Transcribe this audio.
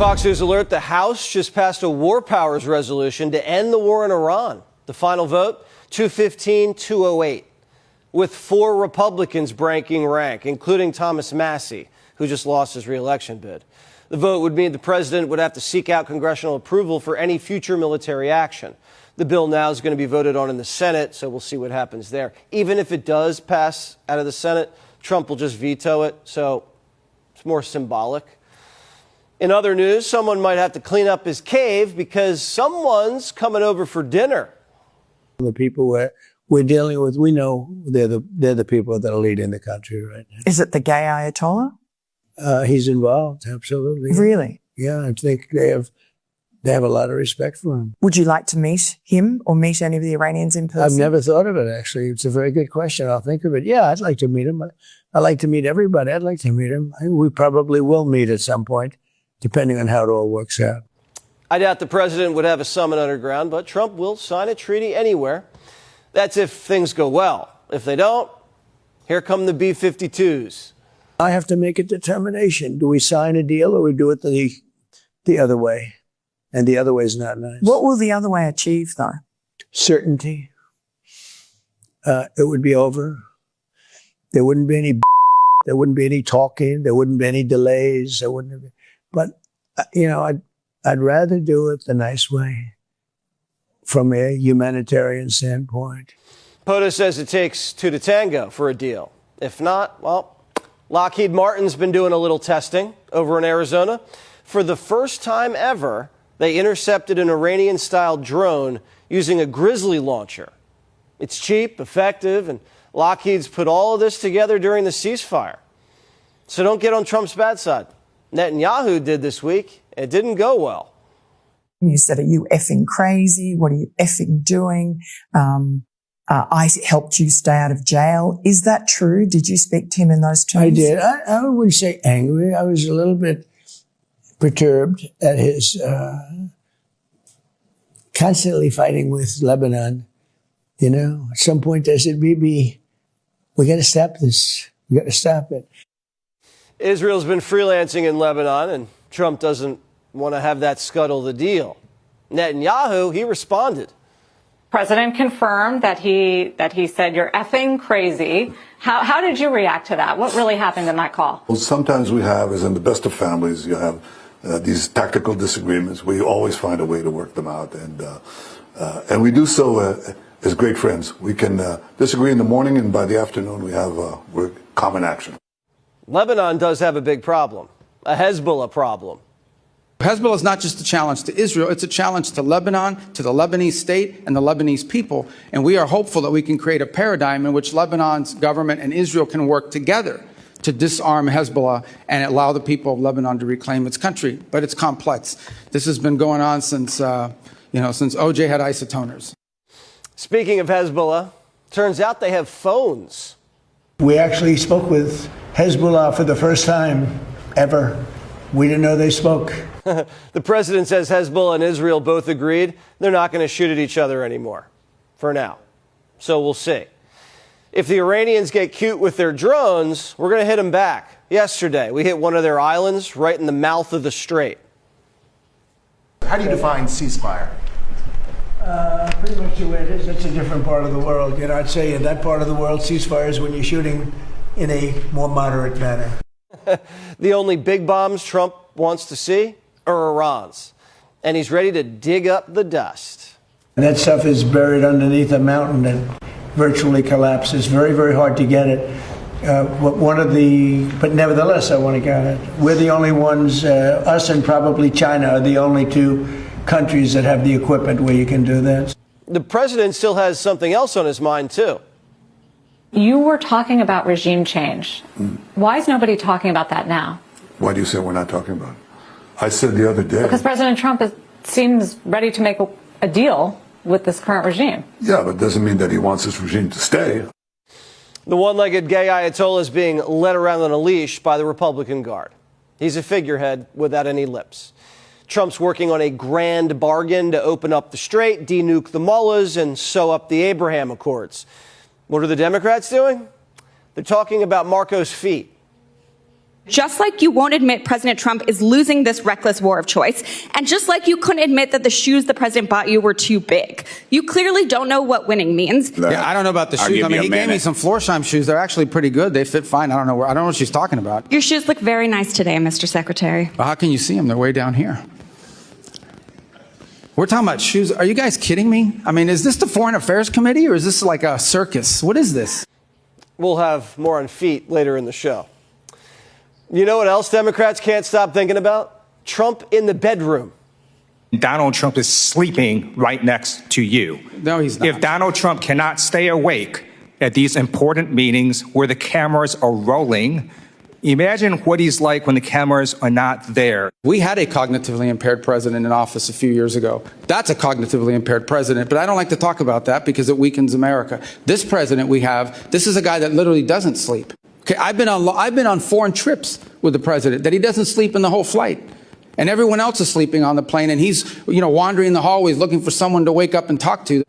Fox News alert, the House just passed a war powers resolution to end the war in Iran. The final vote, 215-208, with 4 Republicans breaking rank, including Thomas Massie, who just lost his re-election bid. The vote would mean the president would have to seek out congressional approval for any future military action. The bill now is going to be voted on in the Senate, so we'll see what happens there. Even if it does pass out of the Senate, Trump will just veto it, so it's more symbolic. In other news, someone might have to clean up his cave because someone's coming over for dinner. The people we're dealing with, we know they're the people that are leading the country right now. Is it the gay Ayatollah? He's involved, absolutely. Really? Yeah, I think they have a lot of respect for him. Would you like to meet him or meet any of the Iranians in person? I've never thought of it, actually. It's a very good question. I'll think of it. Yeah, I'd like to meet him. I'd like to meet everybody. I'd like to meet him. We probably will meet at some point, depending on how it all works out. I doubt the president would have a summit underground, but Trump will sign a treaty anywhere. That's if things go well. If they don't, here come the B-52s. I have to make a determination. Do we sign a deal or we do it the other way? And the other way is not nice. What will the other way achieve, though? Certainty. It would be over. There wouldn't be any there wouldn't be any talking. There wouldn't be any delays. There wouldn't be. But, I'd rather do it the nice way from a humanitarian standpoint. POTUS says it takes 2 to tango for a deal. If not, well, Lockheed Martin's been doing a little testing over in Arizona. For the first time ever, they intercepted an Iranian-style drone using a Grizzly launcher. It's cheap, effective, and Lockheed's put all of this together during the ceasefire. So don't get on Trump's bad side. Netanyahu did this week. It didn't go well. You said, are you effing crazy? What are you effing doing? I helped you stay out of jail. Is that true? Did you speak to him in those terms? I did. I wouldn't say angry. I was a little bit perturbed at his constantly fighting with Lebanon. At some point I said, Bibi, we got to stop this. We got to stop it. Israel's been freelancing in Lebanon, and Trump doesn't want to have that scuttle the deal. Netanyahu, he responded. President confirmed that he said, you're effing crazy. How did you react to that? What really happened in that call? Well, sometimes we have, as in the best of families, you have these tactical disagreements. We always find a way to work them out, and we do so as great friends. We can disagree in the morning, and by the afternoon we have common action. Lebanon does have a big problem, a Hezbollah problem. Hezbollah is not just a challenge to Israel, it's a challenge to Lebanon, to the Lebanese state and the Lebanese people. And we are hopeful that we can create a paradigm in which Lebanon's government and Israel can work together to disarm Hezbollah and allow the people of Lebanon to reclaim its country. But it's complex. This has been going on since OJ had isotoners. Speaking of Hezbollah, turns out they have phones. We actually spoke with Hezbollah for the first time ever. We didn't know they spoke. The president says Hezbollah and Israel both agreed they're not going to shoot at each other anymore, for now. So we'll see. If the Iranians get cute with their drones, we're going to hit them back. Yesterday, we hit one of their islands right in the mouth of the strait. How do you define ceasefire? Pretty much the way it is. It's a different part of the world. I'd say in that part of the world, ceasefire is when you're shooting in a more moderate manner. The only big bombs Trump wants to see are Iran's, and he's ready to dig up the dust. And that stuff is buried underneath a mountain that virtually collapses. Very, very hard to get it. But nevertheless, I want to get it. We're the only ones, us and probably China are the only 2 countries that have the equipment where you can do that. The president still has something else on his mind, too. You were talking about regime change. Why is nobody talking about that now? Why do you say we're not talking about it? I said the other day. Because President Trump seems ready to make a deal with this current regime. Yeah, but it doesn't mean that he wants this regime to stay. The one-legged gay Ayatollah is being led around on a leash by the Republican Guard. He's a figurehead without any lips. Trump's working on a grand bargain to open up the strait, denuke the mullahs, and sew up the Abraham Accords. What are the Democrats doing? They're talking about Marco's feet. Just like you won't admit President Trump is losing this reckless war of choice, and just like you couldn't admit that the shoes the president bought you were too big. You clearly don't know what winning means. Yeah, I don't know about the I'll shoes. give I mean, you a he gave me minute. some Florsheim shoes. They're actually pretty good. They fit fine. I don't know what she's talking about. Your shoes look very nice today, Mr. Secretary. Well, how can you see them? They're way down here. We're talking about shoes. Are you guys kidding me? I mean, is this the Foreign Affairs Committee or is this like a circus? What is this? We'll have more on feet later in the show. You know what else Democrats can't stop thinking about? Trump in the bedroom. Donald Trump is sleeping right next to you. No, he's not. If Donald Trump cannot stay awake at these important meetings where the cameras are rolling, imagine what he's like when the cameras are not there. We had a cognitively impaired president in office a few years ago. That's a cognitively impaired president, but I don't like to talk about that because it weakens America. This president we have, this is a guy that literally doesn't sleep. Okay, I've been on foreign trips with the president that he doesn't sleep in the whole flight. And everyone else is sleeping on the plane and he's, wandering the hallways looking for someone to wake up and talk to.